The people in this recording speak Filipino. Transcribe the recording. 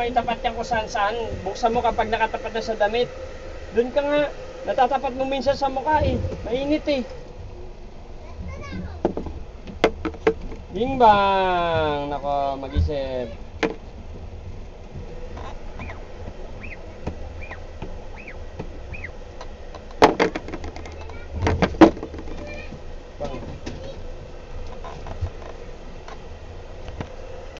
itapat yan kung saan saan. Buksan mo kapag nakatapat na sa damit. Doon ka nga, natatapat mo minsan sa mukha eh. Mainit eh. Bing bang! Nako, mag-isip.